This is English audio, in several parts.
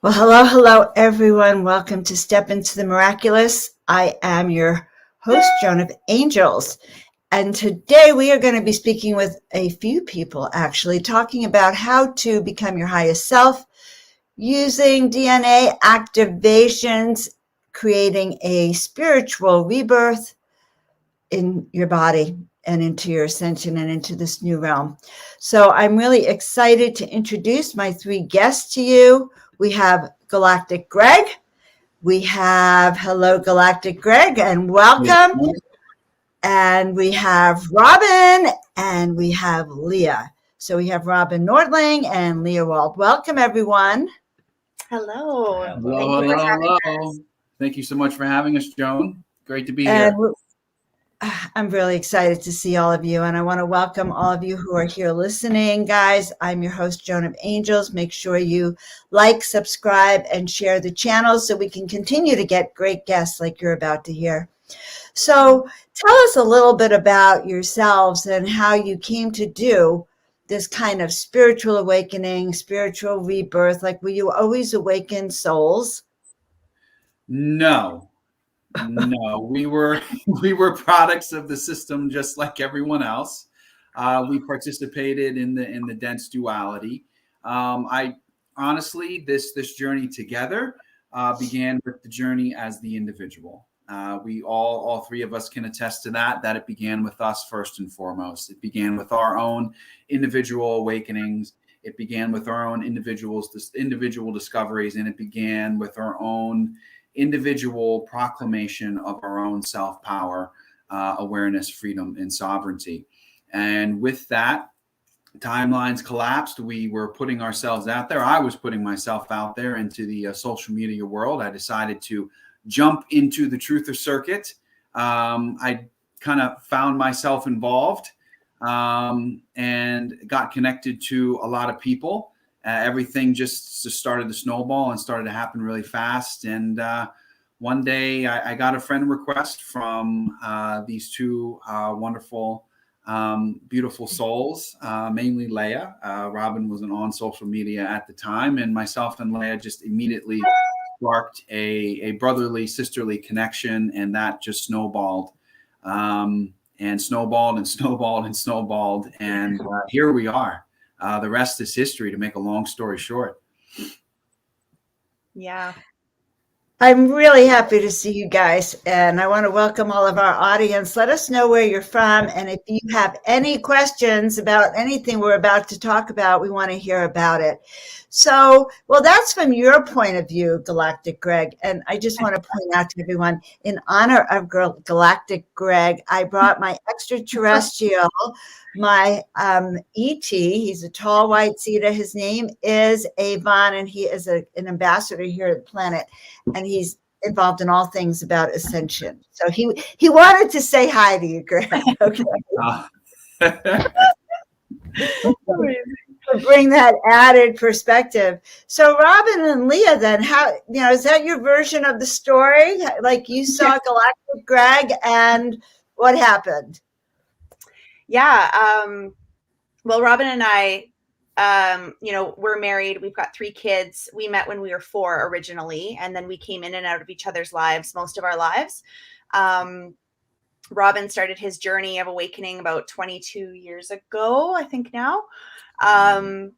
Well, hello, everyone. Welcome to Step into the Miraculous. I am your host, Joan of Angels. And today we are going to be speaking with a few people, actually, talking about how to become your highest self using DNA activations, creating a spiritual rebirth in your body and into your ascension and into this new realm. So I'm really excited to introduce my three guests to you. We have Galactic Greg. We have hello, Galactic Greg, and welcome. And we have Robin, and we have Leigha. So we have Robin Nordling and Leigha Wald. Welcome, everyone. Hello. Hello. Thank you so much for having us, Joan. Great to be here. I'm really excited to see all of you, and I want to welcome all of you who are here listening. Guys, I'm your host, Joan of Angels. Make sure you like, subscribe, and share the channel so we can continue to get great guests like you're about to hear. So tell us a little bit about yourselves and how you came to do this kind of spiritual awakening, spiritual rebirth. Like, were you always awakened souls? No, we were products of the system, just like everyone else. We participated in the dense duality. I honestly, this journey together began with the journey as the individual. We all three of us can attest to that it began with us first and foremost. It began with our own individual awakenings. It began with our own individual discoveries, and it began with our own individual proclamation of our own self-power, awareness, freedom, and sovereignty. And with that, timelines collapsed. We were putting ourselves out there. I was putting myself out there into the social media world. I decided to jump into the truther circuit. I kind of found myself involved and got connected to a lot of people. Everything just started to snowball and started to happen really fast. And one day I got a friend request from these two wonderful, beautiful souls, mainly Leigha. Robin wasn't on social media at the time, and myself and Leigha just immediately sparked a brotherly, sisterly connection, and that just snowballed. And snowballed and snowballed and snowballed. And here we are. The rest is history, to make a long story short. Yeah. I'm really happy to see you guys, and I want to welcome all of our audience. Let us know where you're from, and if you have any questions about anything we're about to talk about, we want to hear about it. So, well, that's from your point of view, Galactic Greg, and I just want to point out to everyone, in honor of Galactic Greg, I brought my extraterrestrial, my E.T. He's a tall white Zeta. His name is Avon, and he is an ambassador here at the planet, and he's involved in all things about ascension. So he wanted to say hi to you, Greg. Okay. Bring that added perspective. So Robin and Leigha, then, how, is that your version of the story? Like, you saw Galactic Greg, and what happened? Yeah. Well, Robin and I, we're married. We've got 3 kids. We met when we were 4 originally, and then we came in and out of each other's lives most of our lives. Robin started his journey of awakening about 22 years ago, I think now. And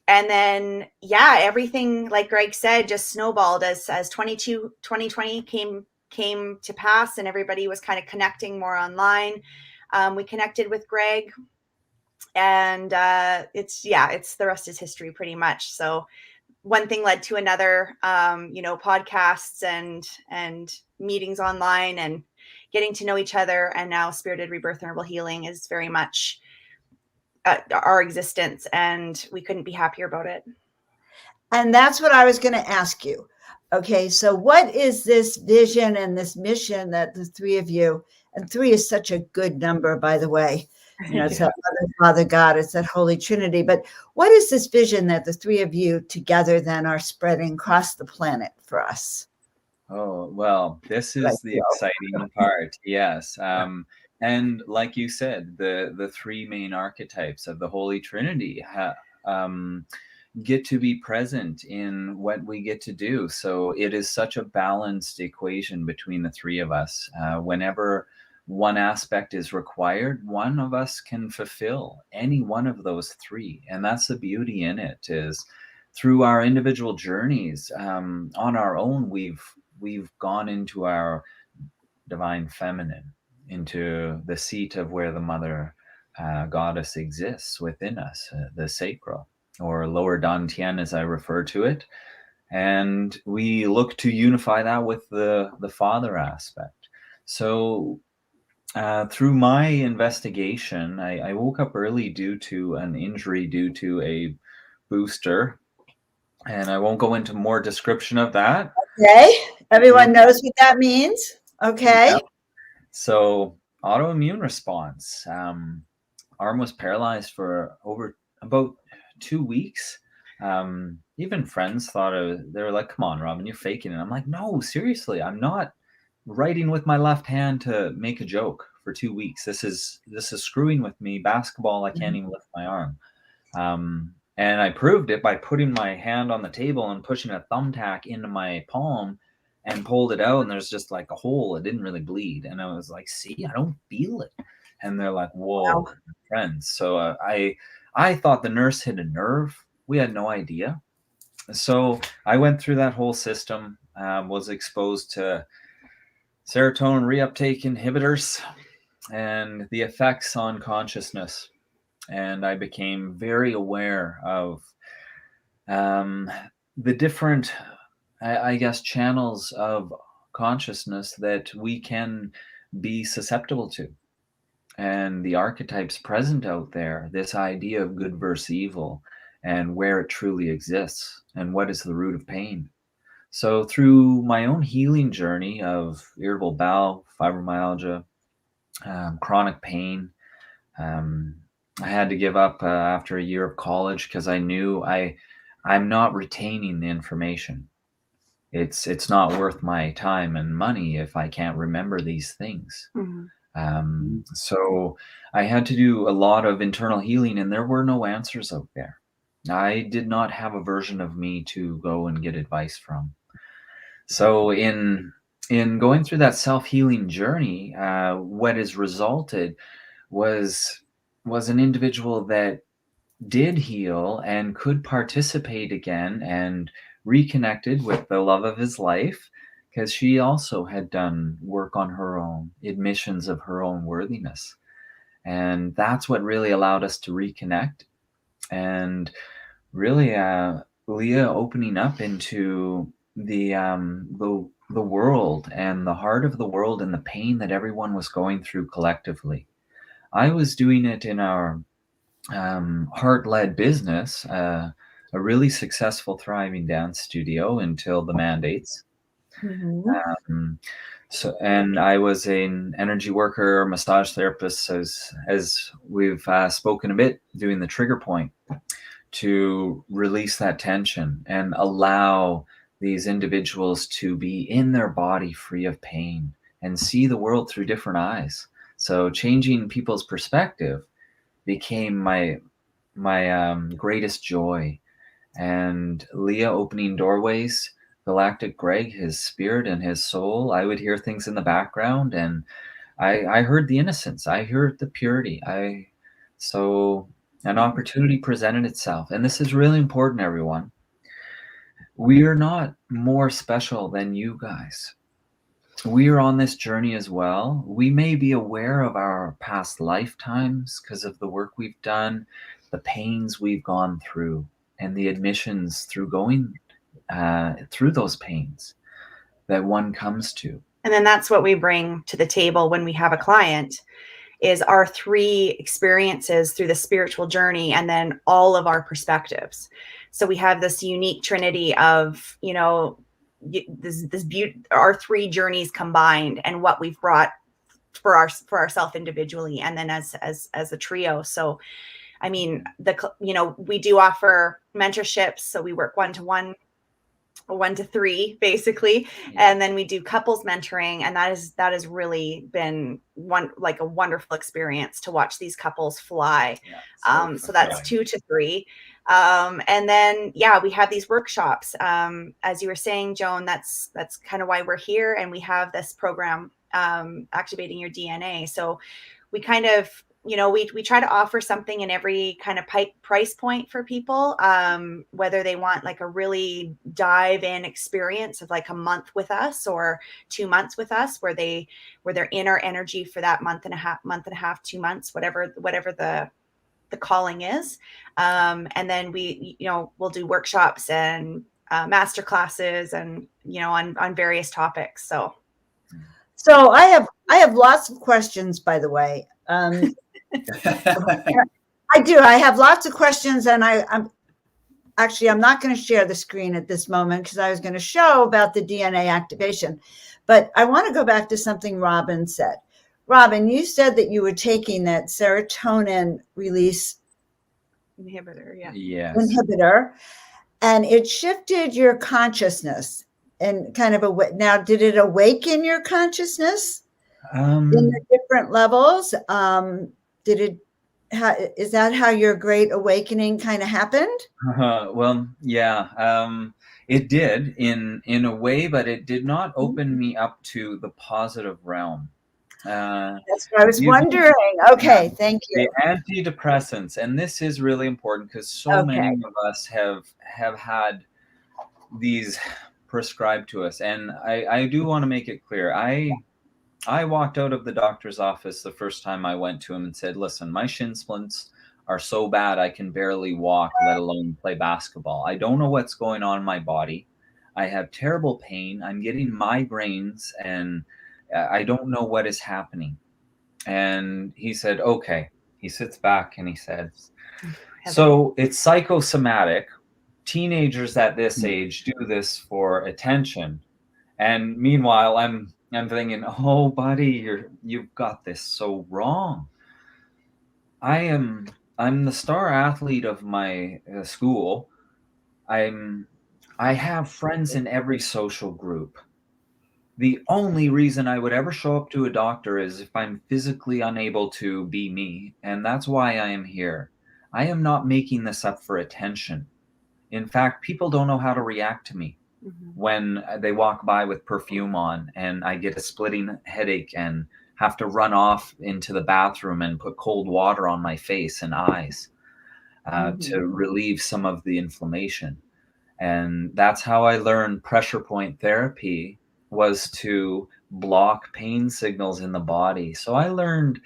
then, everything, like Greg said, just snowballed as 2020 came to pass, and everybody was kind of connecting more online. We connected with Greg, and it's the rest is history pretty much. So one thing led to another, podcasts and meetings online and getting to know each other. And now Spirited Rebirth and Herbal Healing is very much our existence, and we couldn't be happier about it. And that's what I was going to ask you. Okay, so what is this vision and this mission that the 3 of you, and 3 is such a good number, by the way, it's that Mother, Father, God, it's that Holy Trinity. But what is this vision that the 3 of you together then are spreading across the planet for us? Oh, well, this is the exciting part. Yes. And like you said, the 3 main archetypes of the Holy Trinity, get to be present in what we get to do. So it is such a balanced equation between the three of us. Whenever one aspect is required, one of us can fulfill any one of those three. And that's the beauty in it, is through our individual journeys, on our own, we've gone into our divine feminine, into the seat of where the mother goddess exists within us, the sacral, or lower dantian as I refer to it. And we look to unify that with the father aspect. So through my investigation, I woke up early due to an injury due to a booster. And I won't go into more description of that. Okay. Everyone knows what that means. Okay. Yeah. So autoimmune response. Arm was paralyzed for about 2 weeks. Even friends thought they were like, "Come on, Robin, you're faking it." I'm like, "No, seriously, I'm not writing with my left hand to make a joke for 2 weeks. This is screwing with me. Basketball, I can't even lift my arm." And I proved it by putting my hand on the table and pushing a thumbtack into my palm and pulled it out. And there's just like a hole. It didn't really bleed. And I was like, "See, I don't feel it." And they're like, "Whoa, Wow. friends." So I thought the nurse hit a nerve. We had no idea. So I went through that whole system, was exposed to serotonin reuptake inhibitors and the effects on consciousness. And I became very aware of the different, I guess, channels of consciousness that we can be susceptible to, and the archetypes present out there, this idea of good versus evil, and where it truly exists, and what is the root of pain. So through my own healing journey of irritable bowel, fibromyalgia, chronic pain, I had to give up after a year of college because I knew I'm not retaining the information. It's not worth my time and money if I can't remember these things. So I had to do a lot of internal healing, and there were no answers out there. I did not have a version of me to go and get advice from. So in going through that self-healing journey, what has resulted was an individual that did heal and could participate again and reconnected with the love of his life, because she also had done work on her own, admissions of her own worthiness. And that's what really allowed us to reconnect. And really, Leigha opening up into the world and the heart of the world and the pain that everyone was going through collectively. I was doing it in our heart-led business, a really successful, thriving dance studio until the mandates. And I was an energy worker, massage therapist, as we've spoken a bit, doing the trigger point to release that tension and allow these individuals to be in their body free of pain and see the world through different eyes. So changing people's perspective became my greatest joy. And Leigha opening doorways, Galactic Greg, his spirit and his soul, I would hear things in the background, and I heard the innocence, I heard the purity. So an opportunity presented itself, and this is really important, everyone. We are not more special than you guys. We are on this journey as well. We may be aware of our past lifetimes because of the work we've done, the pains we've gone through, and the admissions through going through those pains that one comes to. And then that's what we bring to the table when we have a client, is our 3 experiences through the spiritual journey, and then all of our perspectives. So we have this unique trinity of, this beauty, our 3 journeys combined, and what we've brought for ourselves individually, and then as a trio. So, I mean, we do offer mentorships, so we work 1-to-1, 1-to-3 basically. Yeah. And then we do couples mentoring, and that has really been a wonderful experience to watch these couples fly. Yeah, so that's 2-to-3. And then, yeah, we have these workshops. As you were saying, Joan, that's kind of why we're here. And we have this program, Activating Your DNA. So we kind of, we try to offer something in every kind of price point for people, whether they want like a really dive in experience of like a month with us or 2 months with us, where they're in our energy for that month and a half, 2 months, whatever the calling is. And then we'll do workshops and master classes and, on various topics. So I have lots of questions, by the way. I do. I have lots of questions, and I'm not going to share the screen at this moment because I was going to show about the DNA activation. But I want to go back to something Robin said. Robin, you said that you were taking that serotonin release inhibitor, and it shifted your consciousness and kind of now, did it awaken your consciousness in the different levels? Is that how your great awakening kind of happened? Well, yeah, it did in a way, but it did not open me up to the positive realm. That's what I was wondering. Okay, thank you. The antidepressants, and this is really important because so many of us have had these prescribed to us, and I do want to make it clear. I walked out of the doctor's office the first time I went to him and said, listen, my shin splints are so bad I can barely walk, let alone play basketball. I don't know what's going on in my body. I have terrible pain. I'm getting migraines, and I don't know what is happening. And he said, okay. He sits back and he says, so it's psychosomatic. Teenagers at this age do this for attention. And meanwhile, I'm thinking, oh, buddy, you've got this so wrong. I'm the star athlete of my school. I have friends in every social group. The only reason I would ever show up to a doctor is if I'm physically unable to be me, and that's why I am here. I am not making this up for attention. In fact, people don't know how to react to me when they walk by with perfume on and I get a splitting headache and have to run off into the bathroom and put cold water on my face and eyes to relieve some of the inflammation. And that's how I learned pressure point therapy, was to block pain signals in the body. So I learned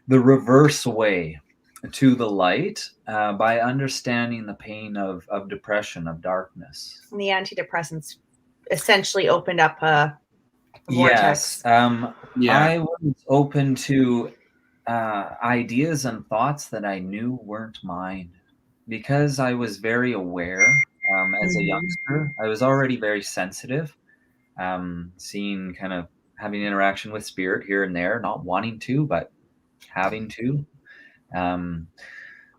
the reverse way to the light by understanding the pain of depression, of darkness. And the antidepressants essentially opened up a vortex. Yes. I was open to ideas and thoughts that I knew weren't mine, because I was very aware as a youngster. I was already very sensitive, seeing, kind of having interaction with spirit here and there, not wanting to, but having to.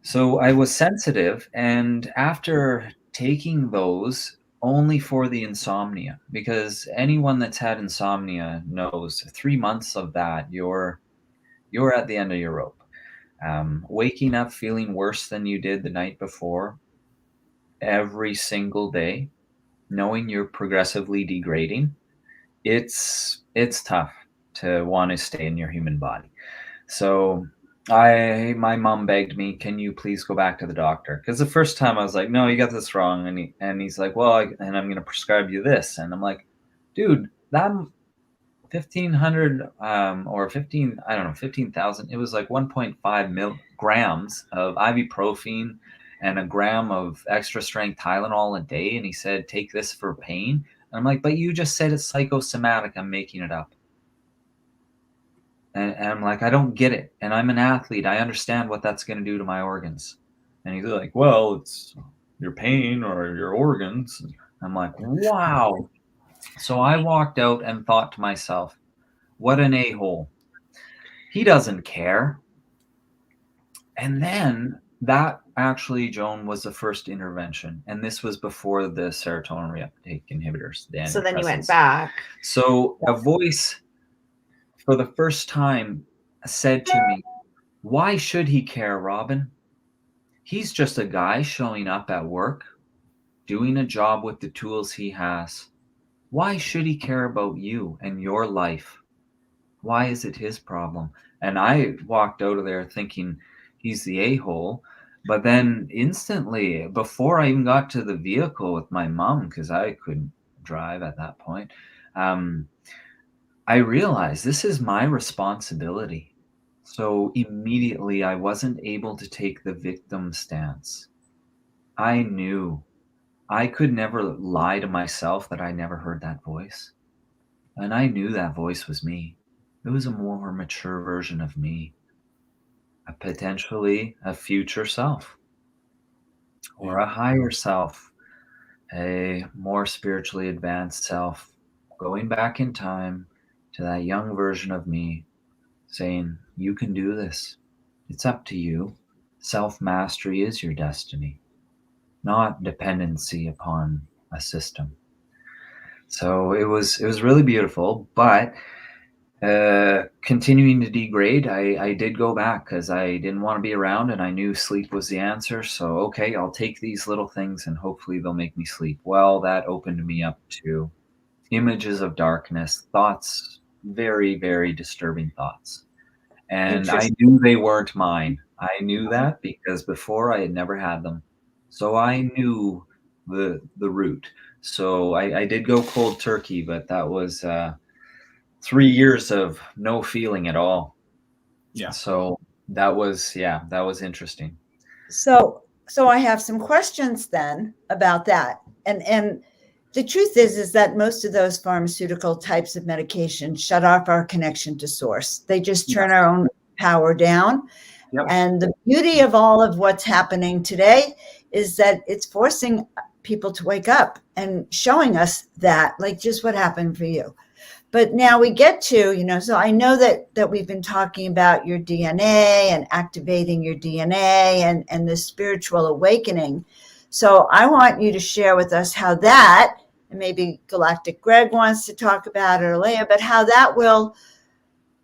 So I was sensitive, and after taking those, only for the insomnia, because anyone that's had insomnia knows 3 months of that, you're at the end of your rope. Waking up feeling worse than you did the night before every single day, knowing you're progressively degrading, it's tough to want to stay in your human body. So my mom begged me, can you please go back to the doctor? Because the first time I was like, no, you got this wrong. And he's like, well, and I'm going to prescribe you this. And I'm like, dude, that 1,500 or 15, I don't know, 15,000. It was like 1.5 milligrams of ibuprofen and a gram of extra strength Tylenol a day. And he said, take this for pain. And I'm like, but you just said it's psychosomatic. I'm making it up. And I'm like, I don't get it. And I'm an athlete. I understand what that's going to do to my organs. And he's like, well, it's your pain or your organs. I'm like, wow. So I walked out and thought to myself, what an a-hole. He doesn't care. And then that actually, Joan, was the first intervention. And this was before the serotonin reuptake inhibitors. So then you went back. So a voice for the first time said to me, why should he care, Robin? He's just a guy showing up at work, doing a job with the tools he has. Why should he care about you and your life? Why is it his problem? And I walked out of there thinking he's the a-hole. But then instantly, before I even got to the vehicle with my mom, because I couldn't drive at that point, I realized this is my responsibility. So immediately I wasn't able to take the victim stance. I knew I could never lie to myself that I never heard that voice. And I knew that voice was me. It was a more mature version of me, potentially a future self or a higher self, a more spiritually advanced self, going back in time to that young version of me saying, you can do this. It's up to you. Self-mastery is your destiny, not dependency upon a system. So it was really beautiful, but continuing to degrade, I did go back because I didn't want to be around and I knew sleep was the answer. So, okay, I'll take these little things and hopefully they'll make me sleep. Well, that opened me up to images of darkness, thoughts, very, very disturbing thoughts. And I knew they weren't mine. I knew that because before I had never had them. So I knew the root. So I did go cold turkey, but that was 3 years of no feeling at all. Yeah. So that was interesting. So I have some questions then about that. And the truth is that most of those pharmaceutical types of medication shut off our connection to source. They just turn our own power down. Yep. And the beauty of all of what's happening today is that it's forcing people to wake up and showing us that, like just what happened for you. But now we get to, so I know that we've been talking about your DNA and activating your DNA and the spiritual awakening. So I want you to share with us how that, and maybe Galactic Greg wants to talk about it or Leigha, but how that will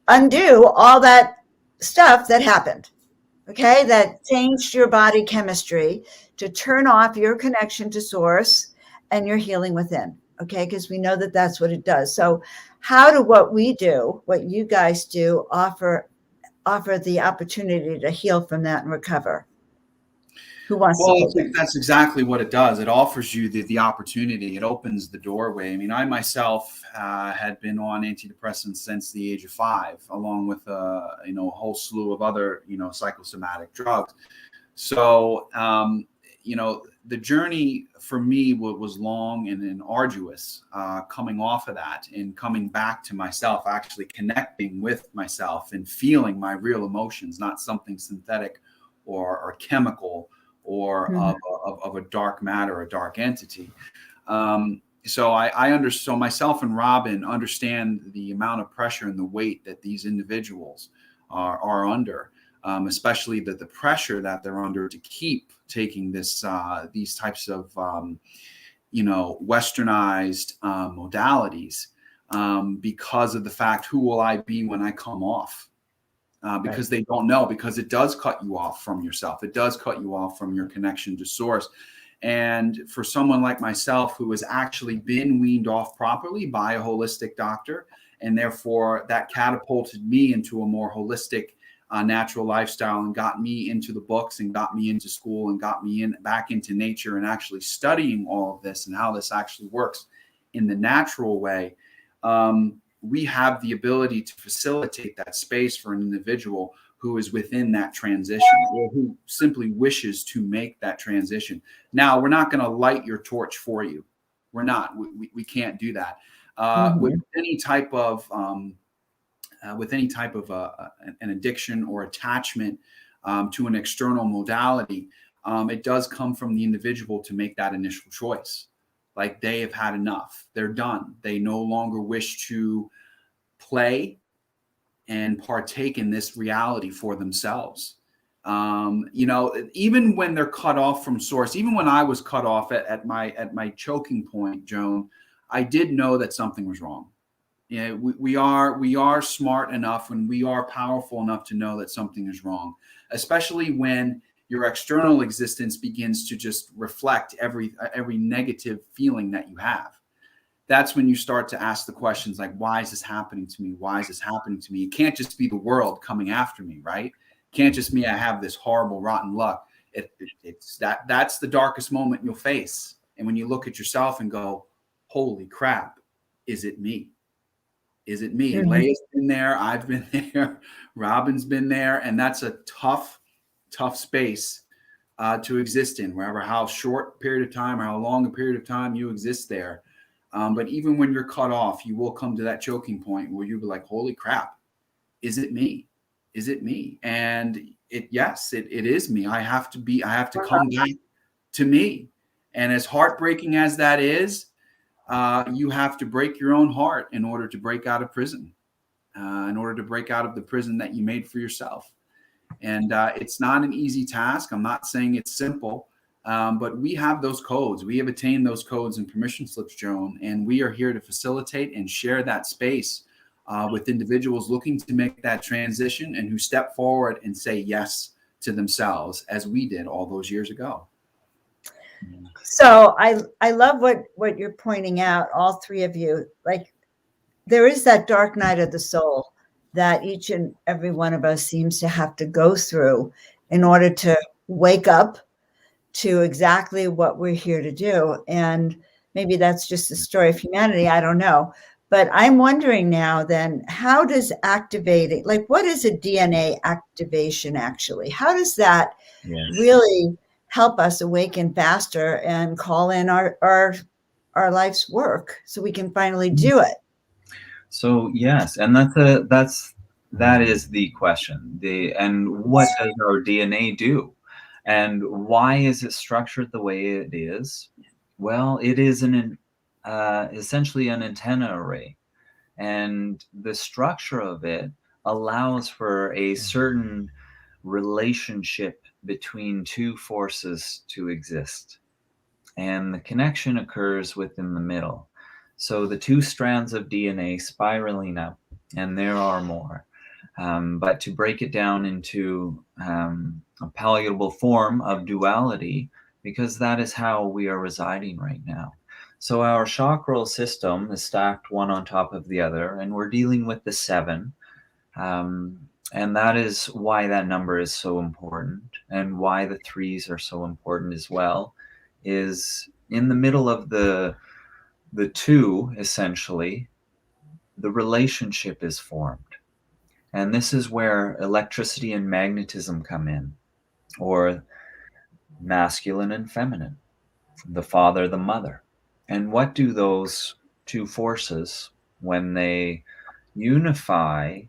undo all that stuff that happened, okay, that changed your body chemistry to turn off your connection to source and your healing within, okay, because we know that that's what it does. So how do what we do, what you guys do, offer the opportunity to heal from that and recover? Who wants to? Well, I think that's exactly what it does. It offers you the opportunity. It opens the doorway. I mean, I myself had been on antidepressants since the age of 5, along with a whole slew of other psychosomatic drugs. So the journey for me was long and arduous, coming off of that and coming back to myself, actually connecting with myself and feeling my real emotions, not something synthetic or chemical or of a dark matter, a dark entity. So so myself and Robin understand the amount of pressure and the weight that these individuals are under, especially the pressure that they're under to keep taking these types of westernized modalities, because of the fact, who will I be when I come off? Because they don't know, because it does cut you off from yourself. It does cut you off from your connection to source. And for someone like myself, who has actually been weaned off properly by a holistic doctor, and therefore that catapulted me into a more holistic, natural lifestyle, and got me into the books and got me into school and got me back into nature and actually studying all of this and how this actually works in the natural way. We have the ability to facilitate that space for an individual who is within that transition or who simply wishes to make that transition. Now, we're not going to light your torch for you. We're not. We can't do that. With any type of an addiction or attachment to an external modality, it does come from the individual to make that initial choice. Like, they have had enough. They're done. They no longer wish to play and partake in this reality for themselves. Even when they're cut off from source, even when I was cut off at my choking point, Joan, I did know that something was wrong. We are smart enough and we are powerful enough to know that something is wrong, especially when your external existence begins to just reflect every negative feeling that you have. That's when you start to ask the questions like, why is this happening to me? Why is this happening to me? It can't just be the world coming after me, right? It can't just me. I have this horrible, rotten luck. It's that's the darkest moment you'll face. And when you look at yourself and go, holy crap, is it me? Is it me? Mhm. Leia's been there. I've been there. Robin's been there. And that's a tough space to exist in, wherever how short a period of time or how long a period of time you exist there. But even when you're cut off, you will come to that choking point where you'll be like, holy crap, is it me? Is it me? And yes, it is me. I have to come back to me. And as heartbreaking as that is, you have to break your own heart in order to break out of prison, in order to break out of the prison that you made for yourself. And it's not an easy task. I'm not saying it's simple, but we have those codes. We have attained those codes and permission slips, Joan, and we are here to facilitate and share that space with individuals looking to make that transition and who step forward and say yes to themselves, as we did all those years ago. So I love what you're pointing out, all three of you. Like, there is that dark night of the soul that each and every one of us seems to have to go through in order to wake up to exactly what we're here to do. And maybe that's just the story of humanity. I don't know. But I'm wondering now then, how does activating, like, what is a DNA activation actually? How does that really help us awaken faster and call in our life's work so we can finally do it? So yes, and that is the question. And what does our DNA do? And why is it structured the way it is? Well, it is essentially an antenna array, and the structure of it allows for a certain relationship between two forces to exist, and the connection occurs within the middle. So the two strands of DNA spiraling up, and there are more. But to break it down into a palatable form of duality, because that is how we are residing right now. So our chakral system is stacked one on top of the other, and we're dealing with the 7. And that is why that number is so important, and why the 3s are so important as well, is in the middle of the 2, essentially, the relationship is formed. And this is where electricity and magnetism come in, or masculine and feminine, the father, the mother. And what do those two forces, when they unify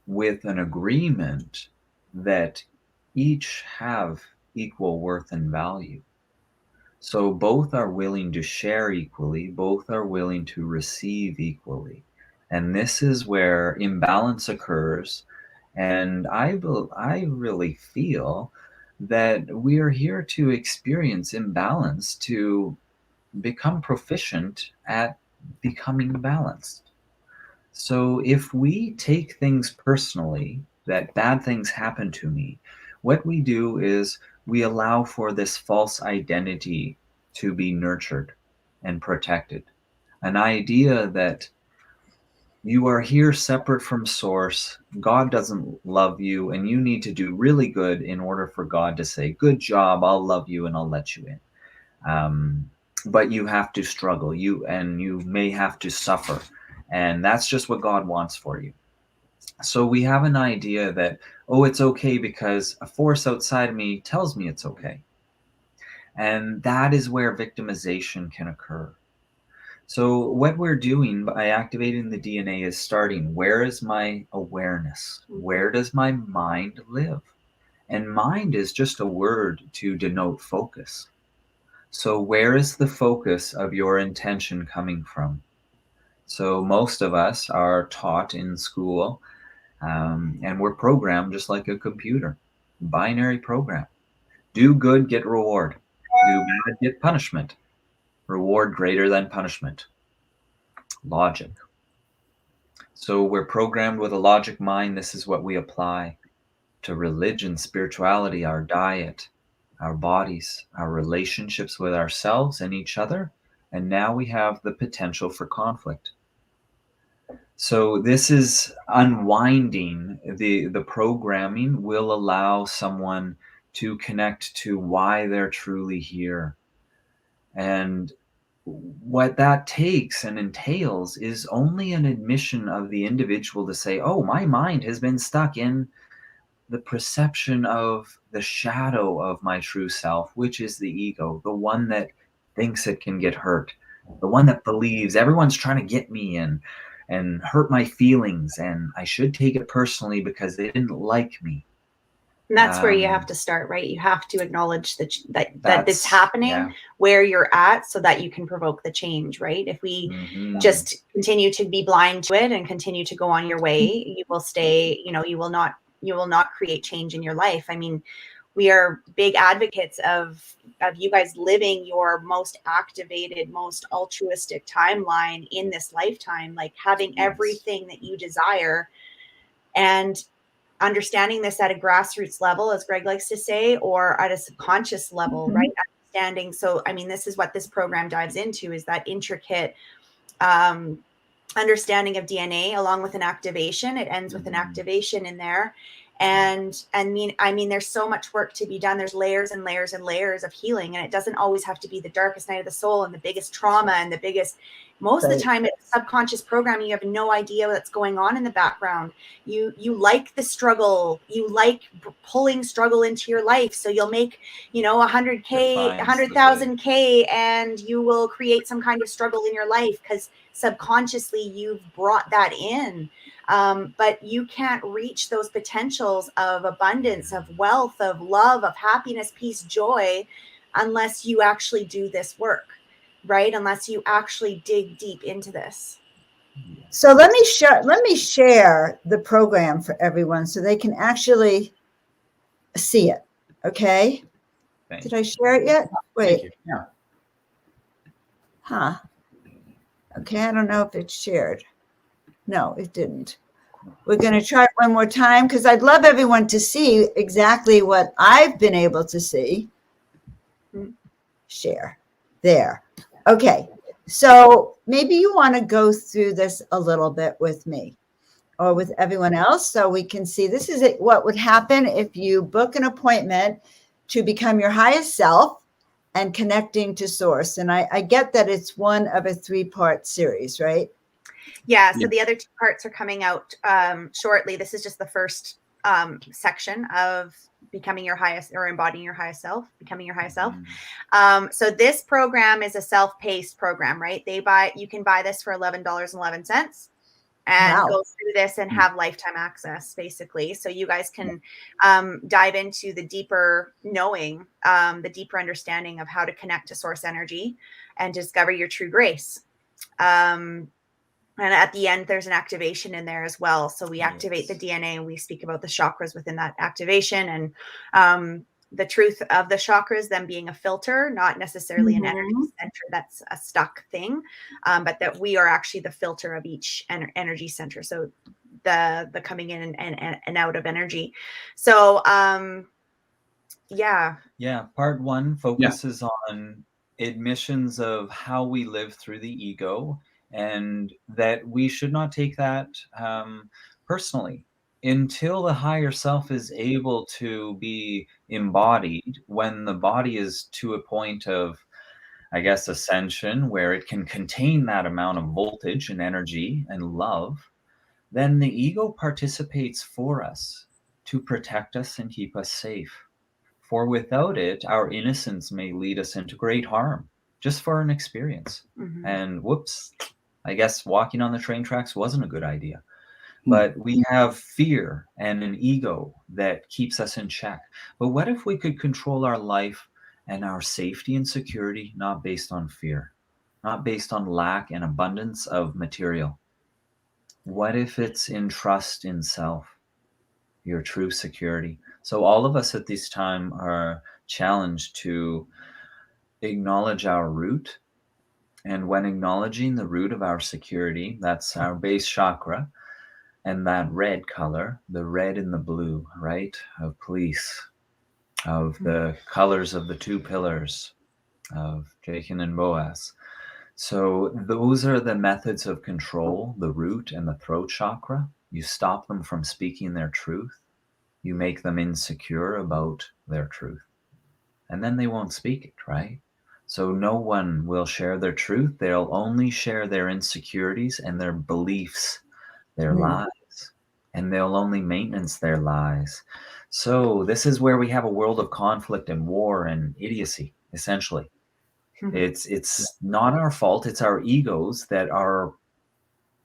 with an agreement that each have equal worth and value? So both are willing to share equally, both are willing to receive equally. And this is where imbalance occurs. And I really feel that we are here to experience imbalance, to become proficient at becoming balanced. So if we take things personally, that bad things happen to me, what we do is we allow for this false identity to be nurtured and protected. An idea that you are here separate from source, God doesn't love you, and you need to do really good in order for God to say, good job, I'll love you and I'll let you in. But you have to struggle, you may have to suffer, and that's just what God wants for you. So we have an idea that, oh, it's okay because a force outside of me tells me it's okay. And that is where victimization can occur. So what we're doing by activating the DNA is starting, where is my awareness? Where does my mind live? And mind is just a word to denote focus. So where is the focus of your intention coming from? So most of us are taught in school, and we're programmed just like a computer, binary program. Do good, get reward. Do bad, get punishment. Reward greater than punishment. Logic. So we're programmed with a logic mind. This is what we apply to religion, spirituality, our diet. our bodies, our relationships with ourselves and each other. And now we have the potential for conflict. So this is unwinding the programming will allow someone to connect to why they're truly here. And what that takes and entails is only an admission of the individual to say, oh, my mind has been stuck in the perception of the shadow of my true self, which is the ego, the one that thinks it can get hurt, the one that believes everyone's trying to get me and hurt my feelings, and I should take it personally because they didn't like me. And that's where you have to start, right? You have to acknowledge that it's happening, yeah, where you're at, so that you can provoke the change, right? If we just continue to be blind to it and continue to go on your way, you will stay, you will not create change in your life. I mean, we are big advocates of you guys living your most activated, most altruistic timeline in this lifetime, like having everything that you desire, and understanding this at a grassroots level, as Greg likes to say, or at a subconscious level, right? Understanding. So, I mean, this is what this program dives into, is that intricate understanding of DNA along with an activation. It ends with an activation in there. And I mean, there's so much work to be done. There's layers and layers and layers of healing. And it doesn't always have to be the darkest night of the soul and the biggest trauma and the biggest, most of the time it's subconscious programming. You have no idea what's going on in the background. You like the struggle. You like pulling struggle into your life. So you'll make, 100K, 100,000K, and you will create some kind of struggle in your life because subconsciously you've brought that in. But you can't reach those potentials of abundance, of wealth, of love, of happiness, peace, joy, unless you actually do this work, right? Unless you actually dig deep into this. So let me share the program for everyone so they can actually see it. Okay. Did I share it yet? Wait. Yeah. Huh. Okay. I don't know if it's shared. No, it didn't. We're going to try it one more time because I'd love everyone to see exactly what I've been able to see. Share. There. Okay. So maybe you want to go through this a little bit with me or with everyone else so we can see this is what would happen if you book an appointment to become your highest self and connecting to source. And I get that it's one of a 3-part series, right? Yeah. So the other 2 parts are coming out shortly. This is just the first section of becoming your highest, or embodying your highest self, becoming your highest self. So this program is a self-paced program, right? You can buy this for $11.11 and go through this and have lifetime access, basically. So you guys can dive into the deeper knowing, the deeper understanding of how to connect to source energy and discover your true grace. And at the end, there's an activation in there as well. So we activate the DNA, and we speak about the chakras within that activation, and the truth of the chakras, them being a filter, not necessarily an energy center that's a stuck thing, but that we are actually the filter of each energy center. So the coming in and out of energy. So part 1 focuses on admissions of how we live through the ego, and that we should not take that personally until the higher self is able to be embodied. When the body is to a point of, I guess, ascension, where it can contain that amount of voltage and energy and love, then the ego participates for us to protect us and keep us safe. For without it, our innocence may lead us into great harm just for an experience. And whoops, I guess walking on the train tracks wasn't a good idea. But we have fear and an ego that keeps us in check. But what if we could control our life and our safety and security, not based on fear, not based on lack and abundance of material? What if it's in trust in self, your true security? So all of us at this time are challenged to acknowledge our root. And when acknowledging the root of our security, that's our base chakra, and that red color, the red and the blue, right, of police, of the colors of the two pillars of Jachin and Boaz. So those are the methods of control, the root and the throat chakra. You stop them from speaking their truth. You make them insecure about their truth. And then they won't speak it, right? So no one will share their truth. They'll only share their insecurities and their beliefs, their lies. And they'll only maintenance their lies. So this is where we have a world of conflict and war and idiocy, essentially. It's not our fault. It's our egos that are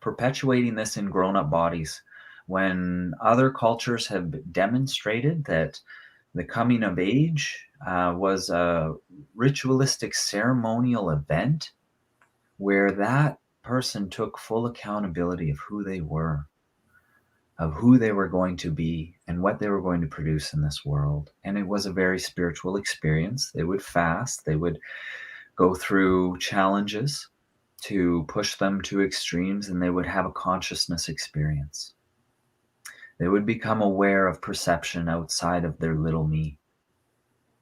perpetuating this in grown-up bodies. When other cultures have demonstrated that the coming of age was a ritualistic ceremonial event where that person took full accountability of who they were, of who they were going to be, and what they were going to produce in this world. And it was a very spiritual experience. They would fast. They would go through challenges to push them to extremes, and they would have a consciousness experience. They would become aware of perception outside of their little me.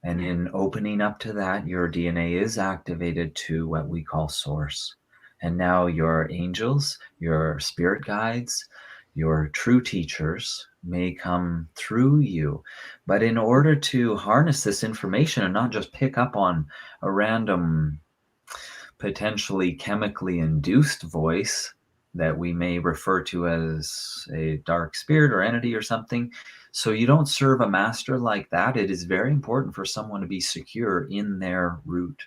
And in opening up to that, your DNA is activated to what we call source. And now your angels, your spirit guides, your true teachers may come through you. But in order to harness this information and not just pick up on a random, potentially chemically induced voice that we may refer to as a dark spirit or entity or something, so you don't serve a master like that, it is very important for someone to be secure in their root,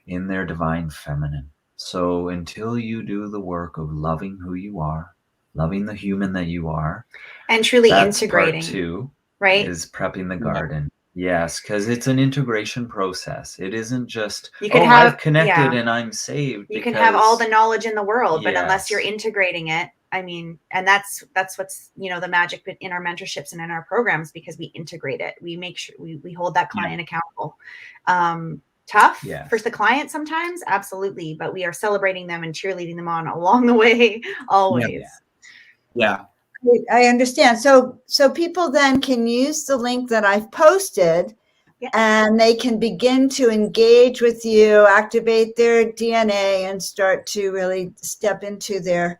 in their divine feminine. So until you do the work of loving who you are, loving the human that you are, and truly that's integrating, part 2, right? is prepping the garden. Yes, because it's an integration process. It isn't just, You could have, I've connected and I'm saved. You can have all the knowledge in the world, but unless you're Yes. integrating it, I mean, and that's what's, the magic in our mentorships and in our programs, because we integrate it. We make sure we hold that client accountable. Tough for the client sometimes, absolutely, but we are celebrating them and cheerleading them on along the way, always. Yeah. I understand. So people then can use the link that I've posted, and they can begin to engage with you, activate their DNA, and start to really step into their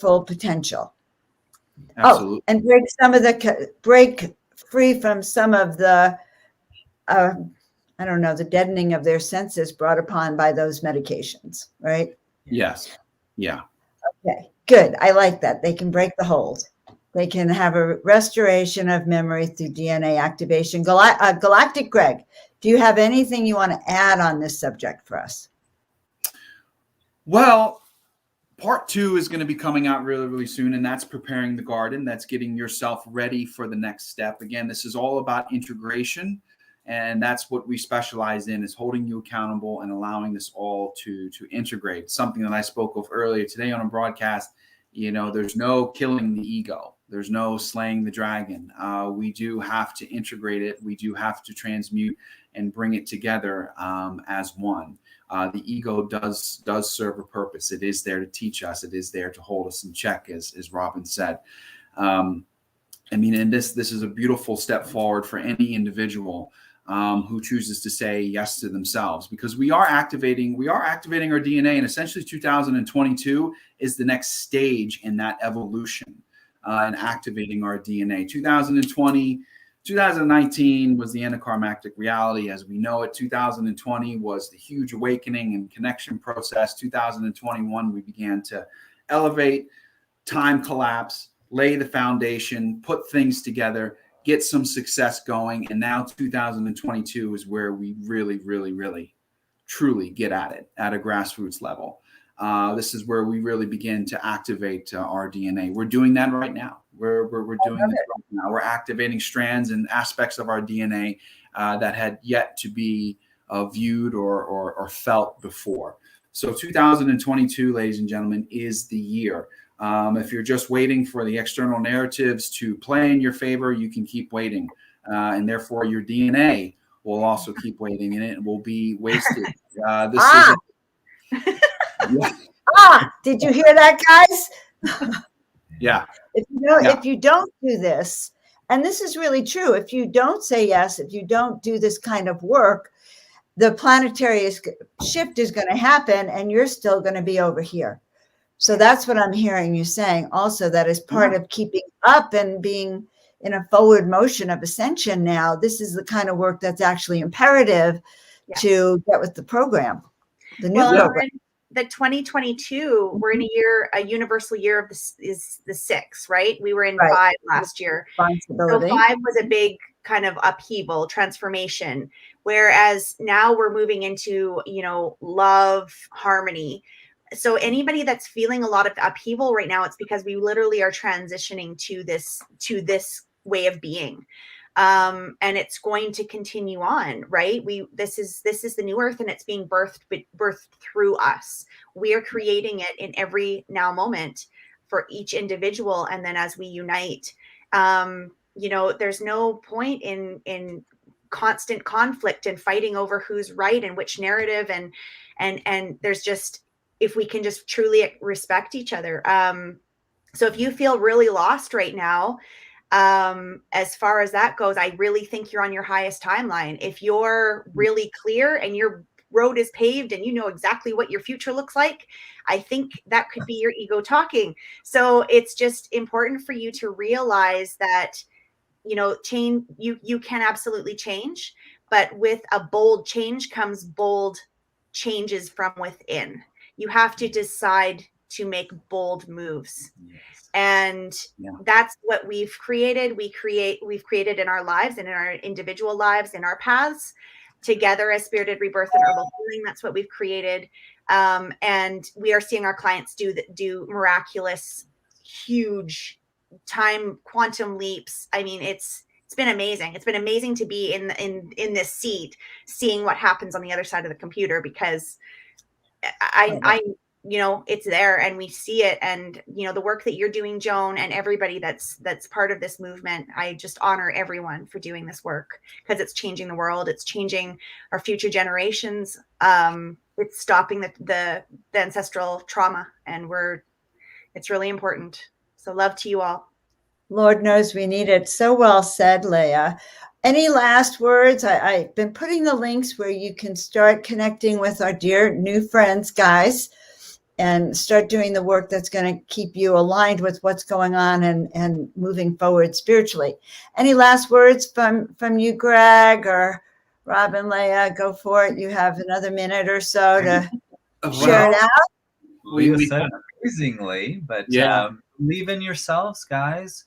full potential. Absolutely. And break free from some of the, I don't know, the deadening of their senses brought upon by those medications, right? Yes. Yeah. Okay, good. I like that. They can break the hold. They can have a restoration of memory through DNA activation. Galactic Greg, do you have anything you want to add on this subject for us? Well, part 2 is going to be coming out really, really soon, and that's preparing the garden. That's getting yourself ready for the next step. Again, this is all about integration, and that's what we specialize in, is holding you accountable and allowing this all to integrate. Something that I spoke of earlier today on a broadcast. There's no killing the ego. There's no slaying the dragon. We do have to integrate it. We do have to transmute and bring it together as one. The ego does serve a purpose. It is there to teach us. It is there to hold us in check, as Robin said. And this is a beautiful step forward for any individual who chooses to say yes to themselves, because we are activating our DNA, and essentially 2022 is the next stage in that evolution and activating our DNA. 2019 was the anticlimactic reality as we know it. 2020 was the huge awakening and connection process. 2021, we began to elevate, time collapse, lay the foundation, put things together, get some success going. And now 2022 is where we really, really, really, truly get at it at a grassroots level. This is where we really begin to activate our DNA. We're doing that right now. We're doing this right now. We're activating strands and aspects of our DNA that had yet to be viewed or felt before. So 2022, ladies and gentlemen, is the year. If you're just waiting for the external narratives to play in your favor, you can keep waiting. And therefore, your DNA will also keep waiting, and it will be wasted. Did you hear that, guys? Yeah. If you don't do this, And this is really true. If you don't say yes, if you don't do this kind of work, the planetary shift is going to happen and you're still going to be over here. So that's what I'm hearing you saying also, that is part of keeping up and being in a forward motion of ascension now. This is the kind of work that's actually imperative to get with the program, the new program. The 2022, we're in a universal year of this is the 6, right? We were in 5 last year. So 5 was a big kind of upheaval, transformation. Whereas now we're moving into, love, harmony. So anybody that's feeling a lot of upheaval right now, it's because we literally are transitioning to this way of being. And it's going to continue on, right? This is the new earth, and it's being birthed through us. We are creating it in every now moment for each individual. And then as we unite, there's no point in constant conflict and fighting over who's right and which narrative. And there's just, if we can just truly respect each other. So if you feel really lost right now, as far as that goes, I really think you're on your highest timeline. If you're really clear and your road is paved and you know exactly what your future looks like, I think that could be your ego talking. So it's just important for you to realize that, change, you can absolutely change, but with a bold change comes bold changes from within. You have to decide to make bold moves. Yes. And that's what we've created. We've created in our lives and in our individual lives, in our paths together as Spirited Rebirth and Herbal Healing. That's what we've created. And we are seeing our clients do miraculous, huge time quantum leaps. I mean, it's been amazing. It's been amazing to be in this seat, seeing what happens on the other side of the computer, because I it's there and we see it. And, the work that you're doing, Joan, and everybody that's part of this movement, I just honor everyone for doing this work, because it's changing the world. It's changing our future generations. It's stopping the ancestral trauma, and it's really important. So love to you all. Lord knows we need it. So well said, Leigha. Any last words? I've been putting the links where you can start connecting with our dear new friends, guys, and start doing the work that's going to keep you aligned with what's going on and moving forward spiritually. Any last words from you, Greg, or Robin, Leigha? Go for it. You have another minute or so to share it out. We said amazingly, but believe in yourselves, guys.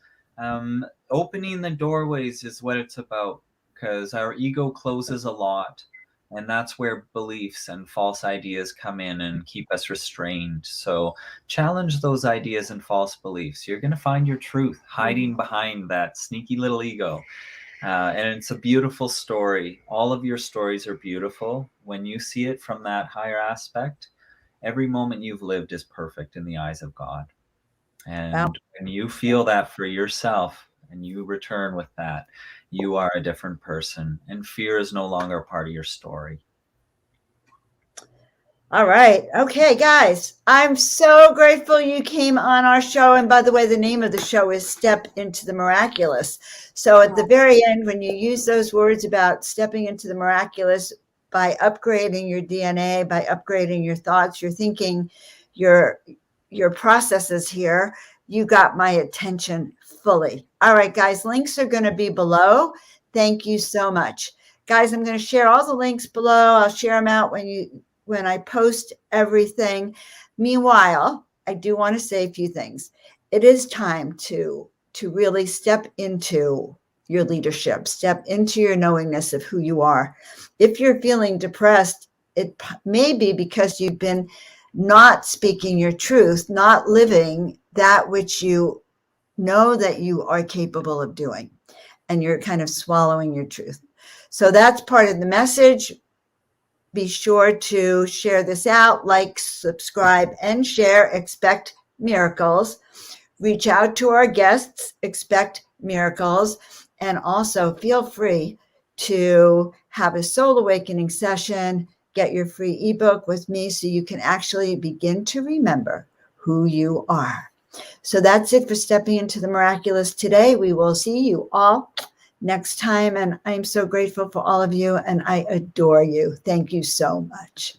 Opening the doorways is what it's about, because our ego closes a lot. And that's where beliefs and false ideas come in and keep us restrained. So challenge those ideas and false beliefs. You're going to find your truth hiding behind that sneaky little ego. And it's a beautiful story. All of your stories are beautiful. When you see it from that higher aspect, every moment you've lived is perfect in the eyes of God. And when you feel that for yourself and you return with that, you are a different person, and fear is no longer a part of your story. All right. Okay, guys, I'm so grateful you came on our show. And by the way, the name of the show is Step into the Miraculous. So at the very end, when you use those words about stepping into the miraculous, by upgrading your DNA, by upgrading your thoughts, your thinking, your processes here, you got my attention fully. All right, guys, links are going to be below. Thank you so much. Guys, I'm going to share all the links below. I'll share them out when I post everything. Meanwhile, I do want to say a few things. It is time to really step into your leadership, step into your knowingness of who you are. If you're feeling depressed, it may be because you've been not speaking your truth, not living that which you know that you are capable of doing, and you're kind of swallowing your truth. So that's part of the message. Be sure to share this out, like, subscribe, and share. Expect miracles. Reach out to our guests. Expect miracles. And also feel free to have a soul awakening session. Get your free ebook with me so you can actually begin to remember who you are. So that's it for Stepping into the Miraculous today. We will see you all next time. And I'm so grateful for all of you, and I adore you. Thank you so much.